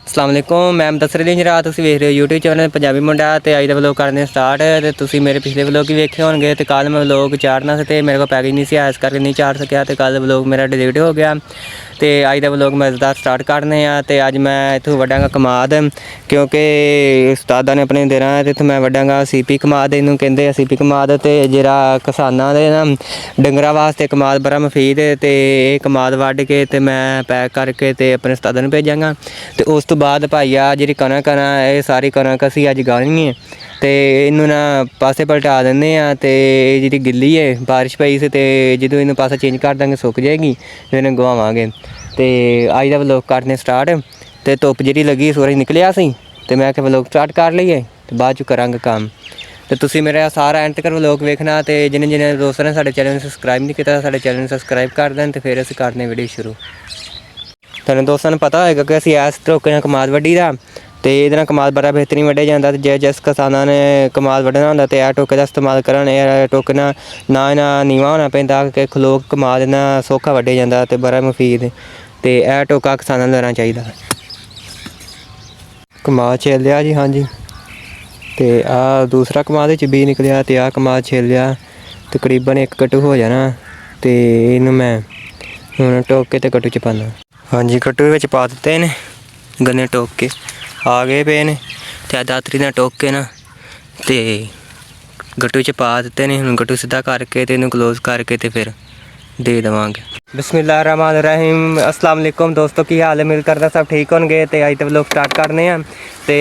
अस्सलाम वालेकुम मैम दस रही जरा तुम वेख रहे हो यूट्यूब चैनल पंजाबी मुंडा तो अज का व्लॉग करने स्टार्ट तो तुम मेरे पिछले व्लॉग भी वेखे होंगे तो कल मैं व्लॉग चाढ़ना से तो मेरे को पैकेज नहीं आया इस करके नहीं चाढ़ सकिया तो कल व्लॉग मेरा डिलीट हो गया तो अज का व्लॉग मज़ेदार स्टार्ट करने तो अज मैं इतों वड्डांगा कमाद क्योंकि उस्तादा ने अपने देना है तो इतों मैं वड्डांगा सीपी कमाद इनू कहते सीपी कमाद तो जरा किसानों के ना डंगरां वास्ते कमाद बड़ा मुफीद है तो ये कमाद वड्ड के तो मैं पैक करके तो अपने उस्तादा नूं भेजांगा तो उस तो बाद भाई आ जी कणक है ना ये सारी कणक असी अज गानी है तो इनू ना पासे पलटा देंगे तो जी गिल्ली है बारिश पई से तो जो इन पासा चेंज कर देंगे सुक जाएगी तो इन्हें गवावांगे तो अज का व्लॉग करने स्टार्ट तो धुप जी लगी सूरज निकलिया सी तो मैं क्या व्लॉग स्टार्ट कर लीए तो बाद च करांगे काम तो तुसीं मेरा सारा एंड तक व्लॉग वेखना तो जिन्हें जिन्हें दोस्तों ने साडे चैनल सबसक्राइब नहीं किया साडे चैनल सबसक्राइब कर दें तो फिर असीं करने वीडियो शुरू। तुहानूं दोस्तों नूं पता होएगा कि असीं इस तरीके नाल कमाद वड्डी दा तो ये कमाद बड़ा बेहतरीन वड्ढिया जाता तो जिस किसानों ने कमाद वड्ढना होंदा तो यह टोके का इस्तेमाल करन यह टोके ना इन्ना नीवा होना पैंदा कि खलो कमाद इन्ना सौखा वड्ढिया जाता तो बड़ा मुफीद तो यह टोका किसानों नूं लेना चाहिए। कमाद छेल लिया जी हाँ जी तो आ दूसरा कमाद बी निकलिया तो आ कमाद छेल लिया तकरीबन एक कट्टू हो जाना तो इनू मैं हुण टोक के तो कट्टू च पाना। हाँ जी कट्टू में पा दिते ने गन्ने टोक के आ गए पे ने तो दातरी ने टोक के ना तो गट्टू च पा दिते ने हुण गट्टू सीधा करके तो इन्हूं क्लोज करके तो फिर दे देवांगे। बिस्मिल्लाहिर्रहमानिर्रहीम अस्सलाम वालेकुम दोस्तों की हाल है मिल करदा सब ठीक होंगे तो अज तो व्लॉग स्टार्ट करने हैं तो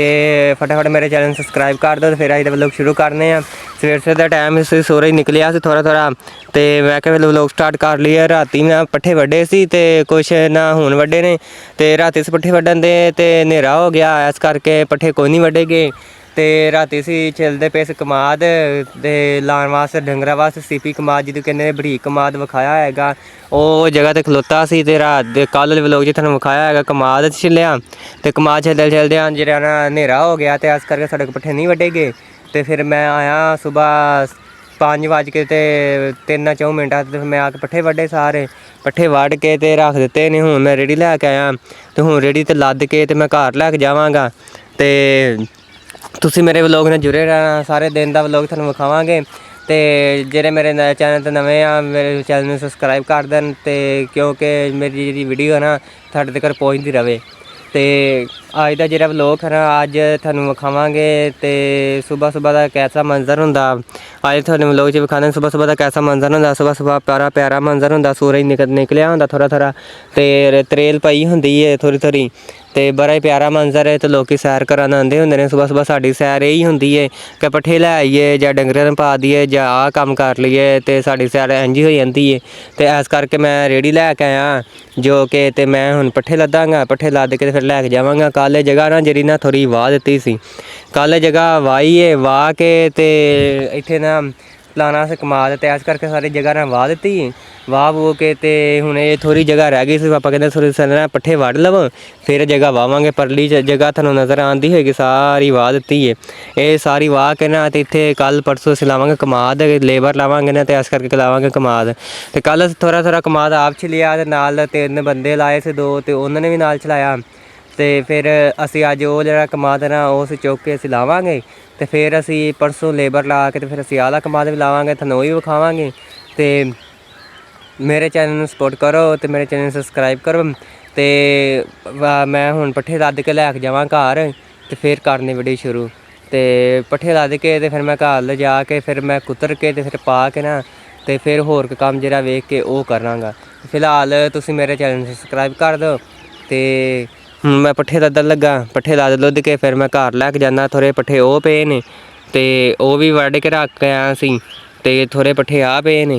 फटाफट मेरे चैनल सबसक्राइब कर दो तो फिर अज तो व्लॉग शुरू करने हैं। सवेर सवेर का टाइम से सूरज निकलिया से थोड़ा थोड़ा तो मैं क्या व्लॉग स्टार्ट कर लिया राती मैं पट्ठे वड्डे सी तो कुछ ना हुण वड्डे ने तो राती से पट्ठे वड्डन दे तो हनेरा हो गया इस करके पट्ठे कोई नहीं वड्डे गए तो राती असीं छिलदे पे कमाद ते लाने वास्ते डंगरां वास्ते सीपी कमाद जिहदूं कहंदे बरीक कमाद विखाया हैगा वो जगह ते खलोता सी ते रात दे कल दे व्लॉग च तुहानूं विखाया हैगा कमाद छिल्लिया ते कमाद छिलदे जेह्ड़ा ना हनेरा हो गया तो इस करके साडे कोल पट्ठे नहीं वड्डे गए तो फिर मैं आया सुबह 5:03 तो मैं आके पट्ठे वड्डे सारे पट्ठे वड्ड के ते रख दिते ने हुण मैं रेड़ी लैके आया तो हुण रेड़ी ते लद के ते मैं घर लैके जावांगा तो तुसीं मेरे व्लॉग ने जुड़े रहना सारे दिन का व्लॉग तुहानूं विखावांगे तो जेह्ड़े मेरे चैनल ते नवें आ मेरे चैनल नूं सबसक्राइब कर देन ते क्योंकि मेरी जी वीडियो है ना तुहाडे तक पहुँचती रहे तो अज का जो व्लॉग है ना अज तुहानूं विखावांगे तो सुबह सुबह का कैसा मंजर हुंदा अज तुहानूं व्लॉग च विखाने सुबह सुबह का कैसा मंजर हुंदा सुबह सुबह प्यारा प्यारा मंजर हुंदा सूरज निकलिया हुंदा थोड़ा थोड़ा तो त्रेल पई हुंदी है थोड़ी थोड़ी तो बड़ा ही प्यारा मंजर है तो लोग सैर करान आंदे हुंदे ने सुबह सुबह साडी सैर यही हुंदी है कि पट्ठे लै आइए जां डंगरां नूं पा दईए जां आ कम्म कर लईए तो साडी सैर इंज ही हो जाती है तो इस करके मैं रेड़ी लैके आया जो कि तो मैं हुण पट्ठे लद्दांगा पट्ठे लद के फिर लैके जावांगा। कल जगह ना जी ना थोड़ी वाह दित्ती सी कल जगह वाही है वाह के तो इत्थे ना लाना से कमाद तो इस करके सारी जगह ना वाह दित्ती वाह वो के तो हुण ये थोड़ी जगह रह गई सी पापा कहते थोड़ी सर पट्ठे वड्ड लवो फिर जगह वावांगे परली जगह तुहानूं नज़र आती होगी सारी वाह दित्ती है ये सारी वाह के ना तो इत्थे कल परसों असीं लावांगे कमाद लेबर लावांगे ना तो इस करके लावांगे कमाद तो कल थोड़ा थोड़ा कमाद आप छिलिया ते नाल 3 बंदे लाए से 2 तो उन्होंने भी नाल चलाया तो फिर असीं अज वो जिहड़ा कमाद ना उस चुक के असीं लावांगे तो फिर असीं परसों लेबर ला के तो फिर असीं आला कमाद भी लावांगे तुहानूं भी विखावांगे तो मेरे चैनल सपोर्ट करो तो मेरे चैनल सबसक्राइब करो तो मैं हुण पट्ठे लद के लैके जावां घर तो फिर करनी वीडियो शुरू तो पट्ठे लद के तो फिर मैं घर ले जाके फिर मैं कुतर के तो फिर पा के ना तो फिर होर कम्म जिहड़ा वेख के वो करांगा। फिलहाल तुसीं मेरे चैनल सबसक्राइब कर दो तो मैं पट्ठे लद्दन लगा पट्ठे लद लुद के फिर मैं घर लैके जाना थोड़े पट्ठे वो पे ने तो वो भी वड्ड के रख के आया सी तो थोड़े पट्ठे आ पे ने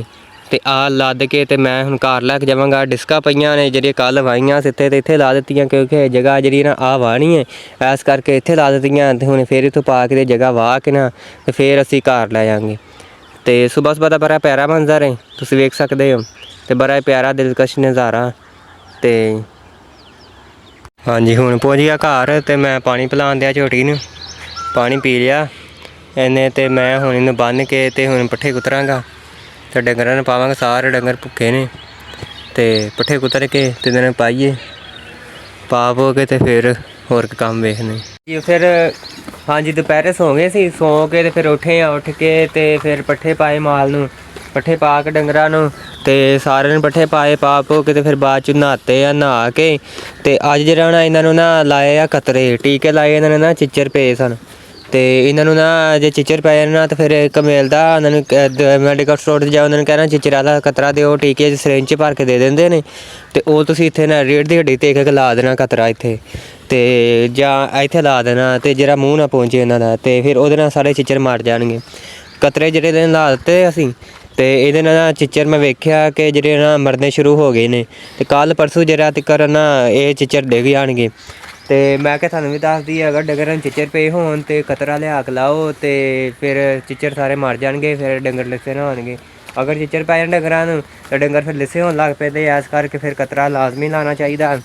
तो आ लद के तो मैं हुण घर लैके जावांगा। डिस्कां पईयां ने ਜਿਹੜੀਆਂ कल वाहियां इत्थे तो इत्थे ला दित्तियां क्योंकि जगह जी ना आ वाहनी है इस करके इत्थे ला दित्तियां तो हुण फिर इत्थों पा के जगह वाह के ना तो फिर असीं घर लै जांगे। तो सुबह सुबह का बड़ा प्यारा मंजर है तुसीं वेख सकदे हो तो बड़ा प्यारा दिलकश नज़ारा तो हाँ जी हुण पहुँच गया घर तो मैं पानी पिलान दिया झोटी नूं पानी पी लिया इन्हें तो मैं हुण इन्हूं बन्न के तो हुण पट्ठे कुतरांगा तो डंगरां नूं पावांगा सारे डंगर भुक्खे ने तो पट्ठे कुतर के तो इन्हां नूं पाइए पा पो के तो फिर ਹੋਰ ਕੰਮ ਵੇਖਣੇ ਜੀ। ਫਿਰ ਹਾਂਜੀ ਦੁਪਹਿਰੇ ਸੌਂ ਗਏ ਸੀ, ਸੌਂ ਕੇ ਤੇ ਫਿਰ ਉੱਠੇ ਆ, ਉੱਠ ਕੇ ਤੇ ਫਿਰ ਪੱਠੇ ਪਾਏ ਮਾਲ ਨੂੰ, ਪੱਠੇ ਪਾ ਕੇ ਡੰਗਰਾਂ ਨੂੰ ਤੇ ਸਾਰਿਆਂ ਨੂੰ ਪੱਠੇ ਪਾਏ, ਪਾ ਪੋ ਕੇ ਤੇ ਫਿਰ ਬਾਅਦ 'ਚ ਨਹਾਤੇ ਆ, ਨਹਾ ਕੇ ਤੇ ਅੱਜ ਜਿਹੜਾ ਨਾ ਇਹਨਾਂ ਨੂੰ ਨਾ ਲਾਏ ਆ ਕਤਰੇ, ਟੀਕੇ ਲਾਏ ਇਹਨਾਂ ਨੇ ਨਾ, ਚਿੱਚਰ ਪਏ ਸਨ ਤੇ ਇਹਨਾਂ ਨੂੰ ਨਾ ਜੇ ਚਿੱਚਰ ਪੈ ਜਾਣ ਨਾ ਤਾਂ ਫਿਰ ਇੱਕ ਮਿਲਦਾ ਉਹਨਾਂ ਨੂੰ ਮੈਡੀਕਲ ਸਟੋਰ 'ਤੇ ਜਾ, ਉਹਨਾਂ ਨੂੰ ਕਹਿਣਾ ਚਿੱਚਰ ਵਾਲਾ ਕਤਰਾ ਦਿਓ, ਟੀਕੇ ਸਿਰਿੰਜ 'ਚ ਭਰ ਕੇ ਦੇ ਦਿੰਦੇ ਨੇ ਤੇ ਉਹ ਤੁਸੀਂ ਇੱਥੇ ਨਾ ਰੀੜ ਦੀ ਹੱਡੀ 'ਤੇ ਇੱਕ ਲਾ ਦੇਣਾ ਕਤਰਾ ਇੱਥੇ, ਤੇ ਜਾਂ ਇੱਥੇ ਲਾ ਦੇਣਾ ਤੇ ਜਿਹੜਾ ਮੂੰਹ ਨਾ ਪਹੁੰਚੇ ਇਹਨਾਂ ਦਾ, ਤੇ ਫਿਰ ਉਹਦੇ ਨਾਲ ਸਾਰੇ ਚਿੱਚਰ ਮਰ ਜਾਣਗੇ। ਕਤਰੇ ਜਿਹੜੇ ਦਿਨ ਲਾ ਦਿੱਤੇ ਅਸੀਂ ਤੇ ਇਹਦੇ ਨਾਲ ਚਿੱਚਰ ਮੈਂ ਵੇਖਿਆ ਕਿ ਜਿਹੜੇ ਨਾ ਮਰਨੇ ਸ਼ੁਰੂ ਹੋ ਗਏ ਨੇ, ਤੇ ਕੱਲ੍ਹ ਪਰਸੋਂ ਜਿਹੜਾ ਤੱਕ ਨਾ ਇਹ ਚਿੱਚਰ ਡਿੱਗ ਜਾਣਗੇ। ਤੇ ਮੈਂ ਕਿਹਾ ਤੁਹਾਨੂੰ ਵੀ ਦੱਸਦੀ ਅਗਰ ਡੰਗਰਾਂ ਨੂੰ ਚਿੱਚਰ ਪਏ ਹੋਣ ਤੇ ਕਤਰਾ ਲਿਆ ਕੇ ਲਾਓ ਤੇ ਫਿਰ ਚਿੱਚਰ ਸਾਰੇ ਮਰ ਜਾਣਗੇ, ਫਿਰ ਡੰਗਰ ਲਿੱਸੇ ਨਾ ਹੋਣਗੇ। ਅਗਰ ਚਿੱਚਰ ਪੈ ਜਾਣ ਡੰਗਰਾਂ ਨੂੰ ਤਾਂ ਡੰਗਰ ਫਿਰ ਲਿੱਸੇ ਹੋਣ ਲੱਗ ਪਏ, ਤੇ ਇਸ ਕਰਕੇ ਫਿਰ ਕਤਰਾ ਲਾਜ਼ਮੀ ਲਾਉਣਾ ਚਾਹੀਦਾ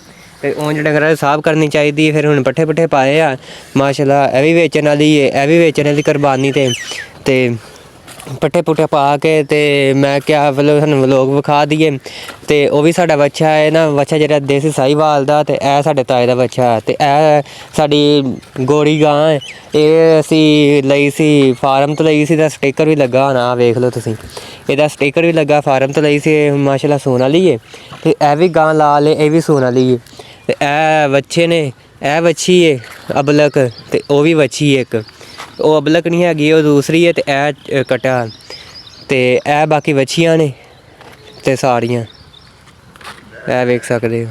ਤੇ ਉਂਝ ਡੰਗਰਾਂ ਦੀ ਸਾਫ਼ ਕਰਨੀ ਚਾਹੀਦੀ। ਫਿਰ ਹੁਣ ਪੱਠੇ ਪੁੱਠੇ ਪਾਏ ਆ ਮਾਸ਼ਾਅੱਲਾ, ਇਹ ਵੀ ਵੇਚਣ ਵਾਲੀ ਹੈ, ਇਹ ਵੀ ਵੇਚਣ ਵਾਲੀ ਕੁਰਬਾਨੀ ਤੇ ਪੱਠੇ ਪੁੱਠੇ ਪਾ ਕੇ ਤੇ ਮੈਂ ਕਿਹਾ ਵੱਲੋਂ ਸਾਨੂੰ ਵਲੋਗ ਵਿਖਾ ਦਈਏ। ਤੇ ਉਹ ਵੀ ਸਾਡਾ ਬੱਚਾ ਹੈ ਨਾ, ਬੱਚਾ ਜਿਹੜਾ ਦੇਸੀ ਸਾਹੀਵਾਲ ਦਾ, ਤੇ ਇਹ ਸਾਡੇ ਤਾਏ ਦਾ ਬੱਚਾ, ਤੇ ਇਹ ਸਾਡੀ ਗੋਰੀ ਗਾਂ ਹੈ। ਇਹ ਅਸੀਂ ਲਈ ਸੀ ਫਾਰਮ ਤੋਂ ਲਈ ਸੀ, ਤਾਂ ਸਟਿੱਕਰ ਵੀ ਲੱਗਾ ਹੋਣਾ, ਵੇਖ ਲਓ ਤੁਸੀਂ, ਇਹਦਾ ਸਟਿੱਕਰ ਵੀ ਲੱਗਾ, ਫਾਰਮ ਤੋਂ ਲਈ ਸੀ। ਮਾਸ਼ਾਅੱਲਾ ਸੂਣ ਵਾਲੀ ਹੈ, ਤੇ ਇਹ ਵੀ ਗਾਂ ਲਾਲ ਹੈ, ਇਹ ਵੀ ਸੂਣ ਵਾਲੀ ਹੈ। ਤੇ ਇਹ ਬੱਚੇ ਨੇ, ਇਹ ਵੱਛੀ ਹੈ ਅਬਲਕ, ਤੇ ਉਹ ਵੀ ਵੱਛੀ ਹੈ ਇੱਕ, ਉਹ ਅਬਲਕ ਨਹੀਂ ਹੈਗੀ, ਉਹ ਦੂਸਰੀ ਹੈ, ਤੇ ਇਹ ਕਟਾ, ਤੇ ਇਹ ਬਾਕੀ ਵੱਛੀਆਂ ਨੇ ਤੇ ਸਾਰੀਆਂ ਇਹ ਵੇਖ ਸਕਦੇ ਹੋ,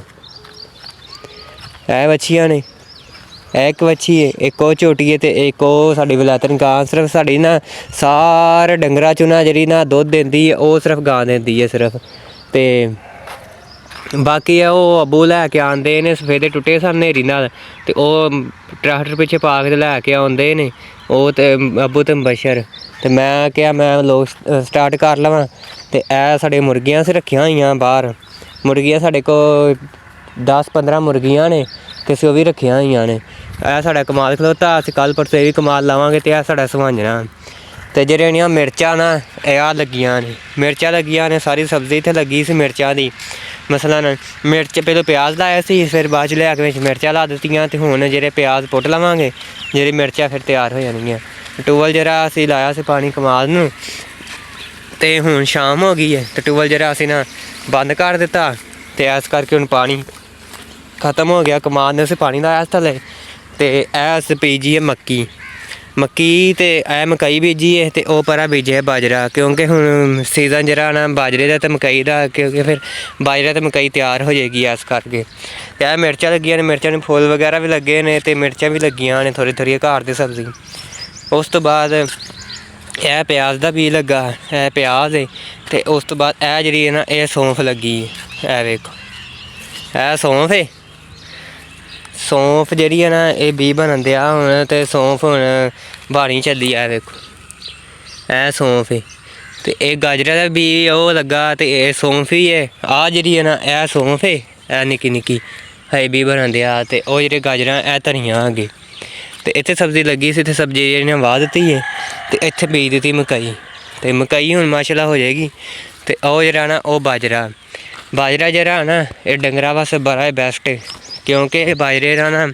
ਇਹ ਵੱਛੀਆਂ ਨੇ, ਇਹ ਇੱਕ ਵੱਛੀ ਹੈ, ਇੱਕ ਉਹ ਝੋਟੀ ਹੈ, ਤੇ ਇੱਕ ਉਹ ਸਾਡੀ ਵਲਾਇਤਨ ਗਾਂ। ਸਿਰਫ ਸਾਡੀ ਨਾ ਸਾਰੇ ਡੰਗਰਾਂ 'ਚੋਂ ਨਾ ਜਿਹੜੀ ਨਾ ਦੁੱਧ ਦਿੰਦੀ ਹੈ ਉਹ ਸਿਰਫ ਗਾਂ ਦਿੰਦੀ ਹੈ ਸਿਰਫ, ਤੇ ਬਾਕੀ ਆ ਉਹ ਅੱਬੂ ਲੈ ਕੇ ਆਉਂਦੇ ਨੇ, ਸਫੇਦੇ ਟੁੱਟੇ ਸਨ ਹਨੇਰੀ ਨਾਲ, ਤੇ ਉਹ ਟਰੈਕਟਰ ਪਿੱਛੇ ਪਾ ਕੇ ਲੈ ਕੇ ਆਉਂਦੇ ਨੇ ਉਹ, ਤੇ ਅੱਬੂ ਤੇ ਮੁਬਸ਼ਰ। ਤੇ ਮੈਂ ਕਿਹਾ ਮੈਂ ਲੋਕ ਸਟਾਰਟ ਕਰ ਲਵਾਂ, ਤੇ ਇਹ ਸਾਡੇ ਮੁਰਗੀਆਂ ਅਸੀਂ ਰੱਖੀਆਂ ਹੋਈਆਂ ਬਾਹਰ, ਮੁਰਗੀਆਂ ਸਾਡੇ ਕੋਲ 10-15 ਮੁਰਗੀਆਂ ਨੇ, ਤੇ ਅਸੀਂ ਉਹ ਵੀ ਰੱਖੀਆਂ ਹੋਈਆਂ ਨੇ। ਇਹ ਸਾਡਾ ਕਮਾਲ ਖਲੋਤਾ, ਅਸੀਂ ਕੱਲ੍ਹ ਪਰਸੋਂ ਇਹ ਵੀ ਕਮਾਲ ਲਾਵਾਂਗੇ, ਤੇ ਇਹ ਸਾਡਾ ਸਵਾਂਜਣਾ। ਤੇ ਜਿਹੜੀਆਂ ਮਿਰਚਾਂ ਨਾ ਇਹ ਆ ਲੱਗੀਆਂ ਨੇ, ਮਿਰਚਾਂ ਲੱਗੀਆਂ ਨੇ, ਸਾਰੀ ਸਬਜ਼ੀ ਇੱਥੇ ਲੱਗੀ ਸੀ ਮਿਰਚਾਂ ਦੀ। ਮਸਲਨ ਮਿਰਚ ਪਹਿਲਾਂ ਪਿਆਜ਼ ਲਾਇਆ ਸੀ, ਫਿਰ ਬਾਅਦ 'ਚ ਲਿਆ ਕੇ ਵਿੱਚ ਮਿਰਚਾਂ ਲਾ ਦਿੱਤੀਆਂ, ਤੇ ਹੁਣ ਜਿਹੜੇ ਪਿਆਜ਼ ਪੁੱਟ ਲਵਾਂਗੇ, ਜਿਹੜੀ ਮਿਰਚਾਂ ਫਿਰ ਤਿਆਰ ਹੋ ਜਾਣਗੀਆਂ। ਟਿਊਬਵੈੱਲ ਜਿਹੜਾ ਅਸੀਂ ਲਾਇਆ ਸੀ ਪਾਣੀ ਕਮਾਲ ਨੂੰ, ਤੇ ਹੁਣ ਸ਼ਾਮ ਹੋ ਗਈ ਹੈ, ਤੇ ਟਿਊਬਵੈੱਲ ਜਿਹੜਾ ਅਸੀਂ ਨਾ ਬੰਦ ਕਰ ਦਿੱਤਾ, ਤੇ ਇਸ ਕਰਕੇ ਹੁਣ ਪਾਣੀ ਖ਼ਤਮ ਹੋ ਗਿਆ। ਕਮਾਲ ਨੇ ਅਸੀਂ ਪਾਣੀ ਲਾਇਆ ਥੱਲੇ, ਤੇ ਇਹ ਅਸੀਂ ਬੀਜੀ ਹੈ ਮੱਕੀ, ਤੇ ਇਹ ਮਕਈ ਬੀਜੀ ਹੈ, ਤੇ ਉਹ ਪਰਾਂ ਬੀਜਿਆ ਬਾਜਰਾ, ਕਿਉਂਕਿ ਹੁਣ ਸੀਜ਼ਨ ਜਿਹੜਾ ਨਾ ਬਾਜਰੇ ਦਾ ਅਤੇ ਮਕਈ ਦਾ, ਕਿਉਂਕਿ ਫਿਰ ਬਾਜਰਾ ਅਤੇ ਮਕਈ ਤਿਆਰ ਹੋ ਜਾਏਗੀ ਇਸ ਕਰਕੇ। ਤੇ ਇਹ ਮਿਰਚਾਂ ਲੱਗੀਆਂ ਨੇ, ਮਿਰਚਾਂ ਨੂੰ ਫੁੱਲ ਵਗੈਰਾ ਵੀ ਲੱਗੇ ਨੇ, ਤੇ ਮਿਰਚਾਂ ਵੀ ਲੱਗੀਆਂ ਨੇ ਥੋੜ੍ਹੀ ਘਰ ਦੀ ਸਬਜ਼ੀ। ਉਸ ਤੋਂ ਬਾਅਦ ਇਹ ਪਿਆਜ਼ ਦਾ ਬੀਜ ਲੱਗਾ, ਇਹ ਪਿਆਜ਼ ਹੈ, ਤੇ ਉਸ ਤੋਂ ਬਾਅਦ ਇਹ ਜਿਹੜੀ ਹੈ ਨਾ ਇਹ ਸੌਂਫ ਲੱਗੀ ਹੈ, ਇਹ ਵੇਖੋ ਇਹ ਸੌਂਫ ਹੈ। ਸੌਂਫ ਜਿਹੜੀ ਹੈ ਨਾ ਇਹ ਬੀਜ ਬਣਨ ਦਿਆ ਹੁਣ, ਤੇ ਸੌਂਫ ਹੁਣ ਬਾਣੀ ਚੱਲੀ ਆ, ਵੇਖੋ ਇਹ ਸੌਂਫ ਹੈ। ਤੇ ਇਹ ਗਾਜਰਾਂ ਦਾ ਬੀਜ ਉਹ ਲੱਗਾ, ਤੇ ਇਹ ਸੌਂਫ ਹੀ ਹੈ। ਆਹ ਜਿਹੜੀ ਹੈ ਨਾ ਇਹ ਸੌਂਫ ਹੈ, ਇਹ ਨਿੱਕੀ ਹੈ ਬੀਜ ਬਣਨ ਦਿਆ, ਤੇ ਉਹ ਜਿਹੜੇ ਗਾਜਰਾਂ ਇਹ ਧਨੀਆ ਅੱਗੇ। ਤੇ ਇੱਥੇ ਸਬਜ਼ੀ ਲੱਗੀ ਸੀ, ਇੱਥੇ ਸਬਜ਼ੀ ਜਿਹੜੀ ਵਾਹ ਦਿੱਤੀ ਹੈ, ਤੇ ਇੱਥੇ ਬੀਜ ਦਿੱਤੀ ਮਕਈ, ਤੇ ਮਕਈ ਹੁਣ ਮਾਸ਼ਾਅੱਲਾ ਹੋ ਜਾਏਗੀ। ਤੇ ਉਹ ਜਿਹੜਾ ਨਾ ਉਹ ਬਾਜਰਾ ਜਿਹੜਾ ਨਾ ਇਹ ਡੰਗਰਾਂ ਵਾਸਤੇ ਬੜਾ ਬੈਸਟ ਹੈ, ਕਿਉਂਕਿ ਇਹ ਬਾਜਰੇ ਦਾ ਨਾ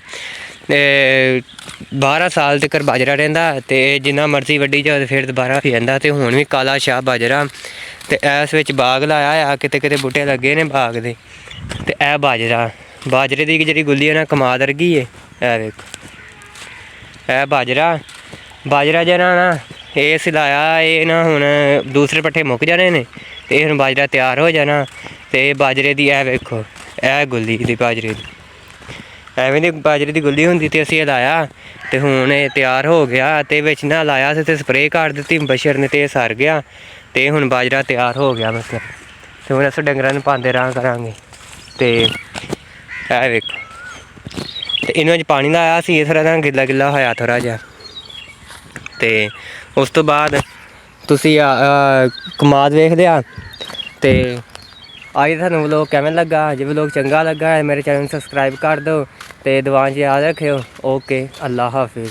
12 ਸਾਲ ਤੱਕ ਬਾਜਰਾ ਰਹਿੰਦਾ, ਤੇ ਜਿੰਨਾ ਮਰਜ਼ੀ ਵੱਢੀ ਜਾਓ ਫਿਰ ਦੁਬਾਰਾ ਹੋ ਜਾਂਦਾ। ਤੇ ਹੁਣ ਵੀ ਕਾਲਾ ਸ਼ਾਹ ਬਾਜਰਾ, ਤੇ ਇਸ ਵਿੱਚ ਬਾਗ ਲਾਇਆ ਆ, ਕਿਤੇ ਬੂਟੇ ਲੱਗੇ ਨੇ ਬਾਗ ਦੇ। ਤੇ ਇਹ ਬਾਜਰੇ ਦੀ ਜਿਹੜੀ ਗੁੱਲੀ ਹੈ ਨਾ ਕਮਾਦ ਵਰਗੀ ਹੈ, ਇਹ ਵੇਖੋ ਇਹ ਬਾਜਰਾ ਜਿਹੜਾ ਨਾ ਇਹ ਸਿਲਾਇਆ, ਇਹ ਨਾ ਹੁਣ ਦੂਸਰੇ ਪੱਠੇ ਮੁੱਕ ਜਾਣੇ ਨੇ, ਤੇ ਇਹ ਹੁਣ ਬਾਜਰਾ ਤਿਆਰ ਹੋ ਜਾਣਾ। ਤੇ ਬਾਜਰੇ ਦੀ ਇਹ ਵੇਖੋ ਇਹ ਗੁੱਲੀ ਦੀ ਬਾਜਰੇ ਦੀ, ਐਵੇਂ ਦੀ ਬਾਜਰੇ ਦੀ ਗੁੱਲੀ ਹੁੰਦੀ, ਤੇ ਅਸੀਂ ਇਹ ਲਾਇਆ, ਤੇ ਹੁਣ ਇਹ ਤਿਆਰ ਹੋ ਗਿਆ। ਤੇ ਵਿੱਚ ਨਾ ਲਾਇਆ ਸੀ, ਤੇ ਸਪਰੇਅ ਕਰ ਦਿੱਤੀ ਬਸ਼ਰ ਨੇ, ਤੇ ਇਹ ਸਰ ਗਿਆ, ਤੇ ਹੁਣ ਬਾਜਰਾ ਤਿਆਰ ਹੋ ਗਿਆ ਮਤਲਬ। ਤੇ ਹੁਣ ਅਸੀਂ ਡੰਗਰਾਂ ਨੂੰ ਪਾਉਂਦੇ ਰਹਾਂ ਕਰਾਂਗੇ। ਤੇ ਇਹ ਵੇਖੋ, ਤੇ ਇਹਨਾਂ 'ਚ ਪਾਣੀ ਲਾਇਆ ਸੀ, ਇਸ ਤਰ੍ਹਾਂ ਦਾ ਗਿੱਲਾ ਹੋਇਆ ਥੋੜ੍ਹਾ ਜਿਹਾ। ਤੇ ਉਸ ਤੋਂ ਬਾਅਦ ਤੁਸੀਂ ਕਮਾਦ ਵੇਖ ਲਿਆ। ਤੇ ਅੱਜ ਤੁਹਾਨੂੰ ਵਲੋਗ ਕਿਵੇਂ ਲੱਗਾ? ਜੇ ਵਲੋਗ ਚੰਗਾ ਲੱਗਾ ਹੈ ਮੇਰੇ ਚੈਨਲ ਨੂੰ ਸਬਸਕ੍ਰਾਈਬ ਕਰ ਦਿਓ, ਤੇ ਦੁਆਵਾਂ 'ਚ ਯਾਦ ਰੱਖਿਓ। ਓਕੇ, ਅੱਲਾ ਹਾਫਿਜ਼।